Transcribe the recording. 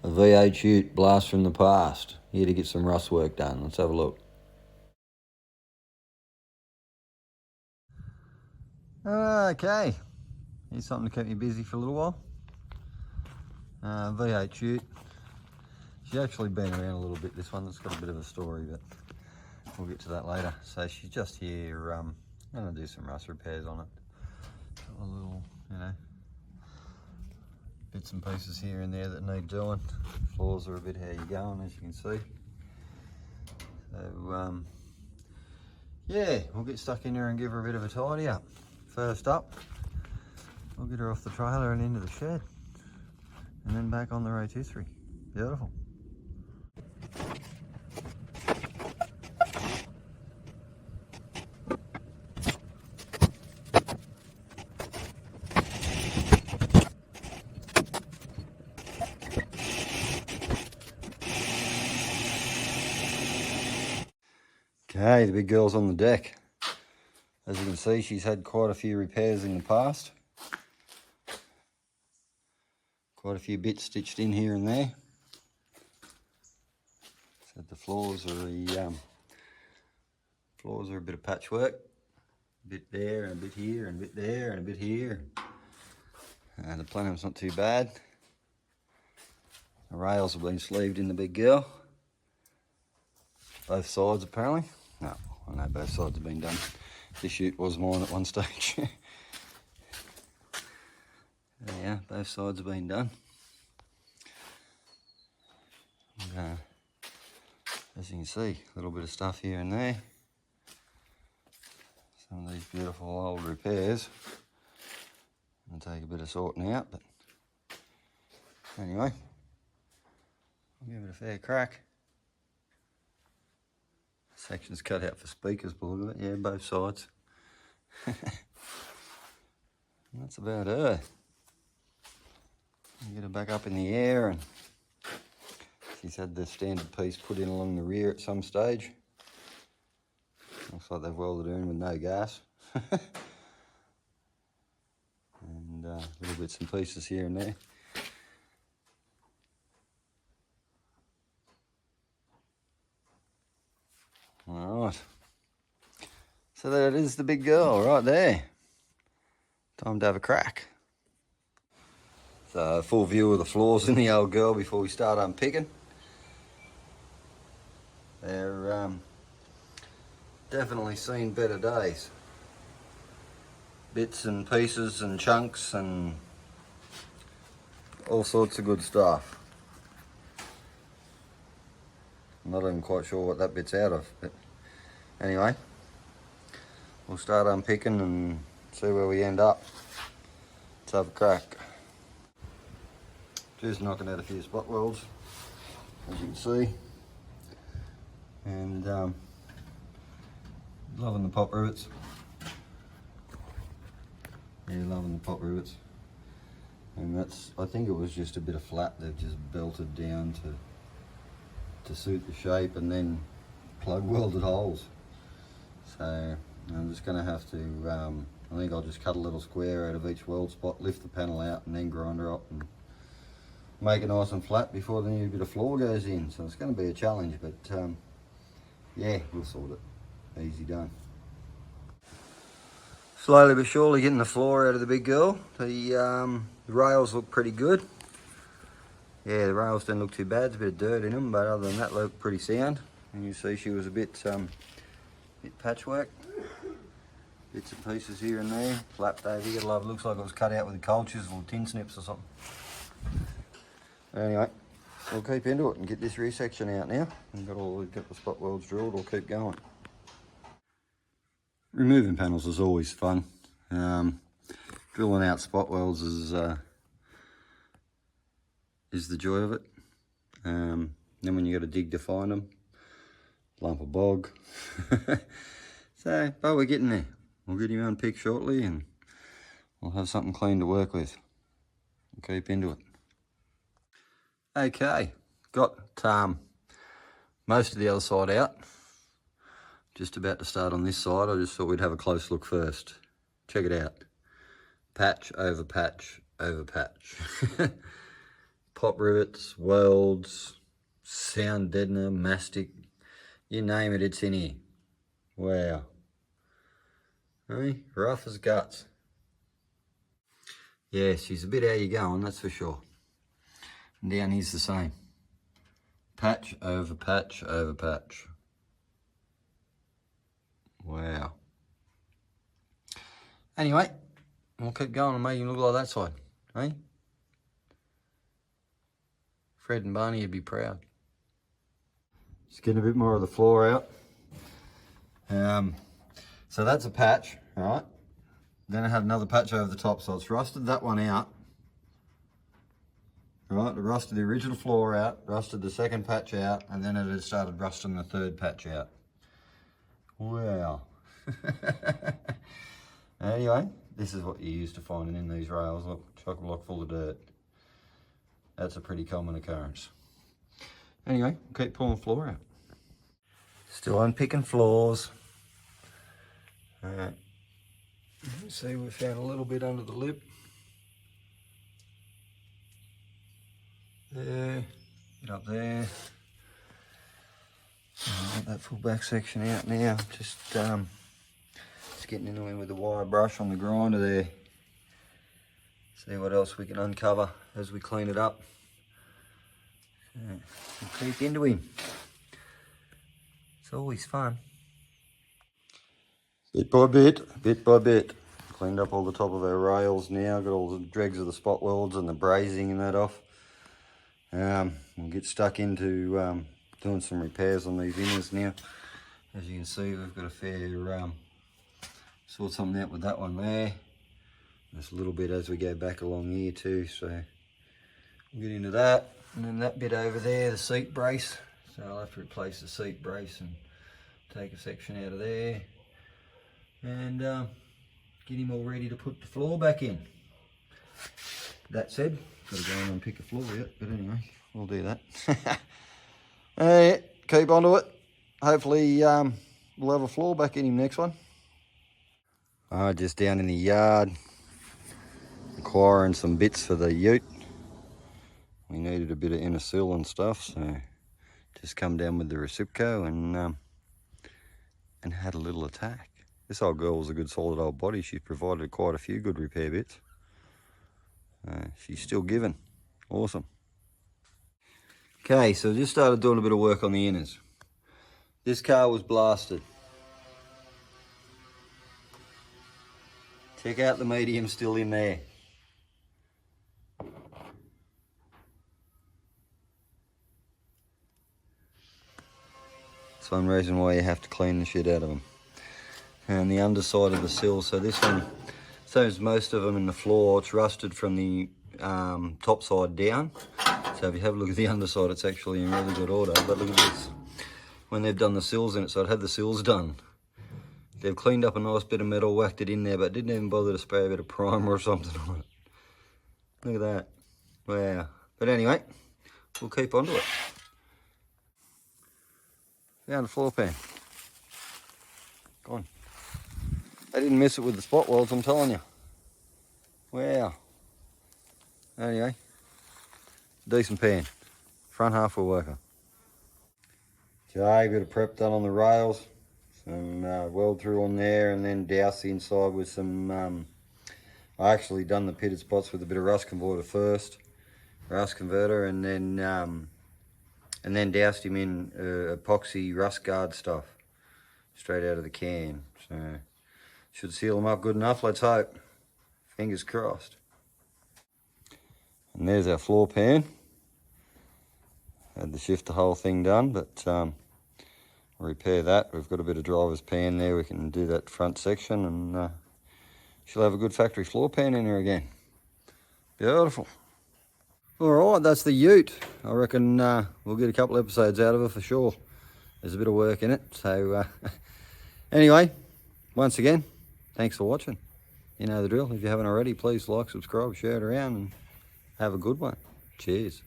A VH Ute blast from the past. Here to get some rust work done. Let's have a look. Okay, here's something to keep you busy for a little while. VH Ute. She's actually been around a little bit, this one. That's got a bit of a story, but we'll get to that later. So she's just here, I'm gonna do some rust repairs on it. Got a little, bits and pieces here and there that need doing. Floors are a bit how you going, as you can see. So yeah, we'll get stuck in there and give her a bit of a tidy up. First up, we'll get her off the trailer and into the shed, and then back on the rotisserie. Beautiful. Okay, the big girl's on the deck. As you can see, she's had quite a few repairs in the past. Quite a few bits stitched in here and there. So the floors are a bit of patchwork. A bit there and a bit here and a bit there and a bit here. The plenum's not too bad. The rails have been sleeved in the big girl. Both sides apparently. No, I know both sides have been done. This chute was mine at one stage. Yeah, both sides have been done. And, as you can see, a little bit of stuff here and there. Some of these beautiful old repairs. It'll take a bit of sorting out, but anyway, I'll give it a fair crack. Section's cut out for speakers, by the look of it. Yeah, both sides. That's about her. Get her back up in the air, and she's had the standard piece put in along the rear at some stage. Looks like they've welded her in with no gas. And little bits and pieces here and there. Alright, so there it is, the big girl right there. Time to have a crack. So full view of the floors in the old girl before we start unpicking. They're definitely seen better days. Bits and pieces and chunks and all sorts of good stuff. I'm not even quite sure what that bit's out of, but anyway, we'll start unpicking and see where we end up. Let's have a crack. Just knocking out a few spot welds, as you can see, and loving the pop rivets. Yeah, loving the pop rivets. And that's, I think it was just a bit of flat they've just belted down to suit the shape, and then plug welded holes. So I'm just going to have to, I think I'll just cut a little square out of each weld spot, lift the panel out, and then grind her up and make it nice and flat before the new bit of floor goes in. So it's going to be a challenge, but yeah, we'll sort it. Easy done. Slowly but surely getting the floor out of the big girl. The rails look pretty good. Yeah, the rails don't look too bad. There's a bit of dirt in them, but other than that, look pretty sound. And you see she was a bit patchwork. Bits and pieces here and there. Flapped over here. Looks like it was cut out with a cold chisel or tin snips or something. Anyway, we'll keep into it and get this rear section out now. We've got the spot welds drilled. We'll keep going. Removing panels is always fun. Drilling out spot welds is the joy of it. Then when you got to dig to find them, lump of bog. So, but we're getting there. We'll get him unpicked shortly, and we'll have something clean to work with. We'll keep into it. Okay, got most of the other side out. Just about to start on this side. I just thought we'd have a close look first. Check it out. Patch over patch over patch. pop rivets, welds, sound deadener, mastic, you name it, it's in here. Wow. Hey, rough as guts. Yeah, she's a bit how you going, that's for sure. And down here's the same. Patch over patch over patch. Wow. Anyway, we'll keep going and make him look like that side, eh? Fred and Barney would be proud. Just getting a bit more of the floor out. So that's a patch, all right? Then I have another patch over the top, so it's rusted that one out. Right, it rusted the original floor out, rusted the second patch out, and then it had started rusting the third patch out. Wow. Anyway, this is what you're used to finding in these rails. Look, chock-a-block full of dirt. That's a pretty common occurrence. Anyway, keep pulling the floor out. Still unpicking floors. Alright. See, we found a little bit under the lip. There, get up there. Get that full back section out now. Just getting into it with the wire brush on the grinder there. See what else we can uncover as we clean it up. We'll keep into him. It's always fun. Bit by bit. Cleaned up all the top of our rails now. Got all the dregs of the spot welds and the brazing and that off. We'll get stuck into doing some repairs on these inners now. As you can see, we've got a fair sort something out with that one there. Just a little bit as we go back along here too, so we'll get into that. And then that bit over there, the seat brace. So I'll have to replace the seat brace and take a section out of there. And get him all ready to put the floor back in. That said, got to go in and pick a floor out, but anyway, we'll do that. Keep onto it. Hopefully we'll have a floor back in him next one. Just down in the yard, acquiring some bits for the ute. We needed a bit of inner sill and stuff, so just come down with the Reciproco and had a little attack. This old girl was a good solid old body. She's provided quite a few good repair bits. She's still giving. Awesome. Okay, so just started doing a bit of work on the inners. This car was blasted. Check out the medium still in there. That's one reason why you have to clean the shit out of them. And the underside of the sill, so this one, same as most of them in the floor, it's rusted from the top side down. So if you have a look at the underside, it's actually in really good order. But look at this, when they've done the sills in it, so it had the sills done. They've cleaned up a nice bit of metal, whacked it in there, but didn't even bother to spray a bit of primer or something on it. Look at that. Wow. But anyway, we'll keep onto it. Found a floor pan. Gone. They didn't miss it with the spot welds, I'm telling you. Wow. Anyway, decent pan. Front half will work on. Okay, bit of prep done on the rails. Some weld through on there, and then douse the inside with some, I actually done the pitted spots with a bit of rust converter first. And then doused him in epoxy rust guard stuff. Straight out of the can. So, should seal them up good enough, let's hope. Fingers crossed. And there's our floor pan. Had to shift the whole thing done, but repair that. We've got a bit of driver's pan there. We can do that front section, and she'll have a good factory floor pan in her again. Beautiful. All right, that's the ute. I reckon we'll get a couple episodes out of her for sure. There's a bit of work in it. So anyway, once again, thanks for watching. You know the drill. If you haven't already, please like, subscribe, share it around, and have a good one. Cheers.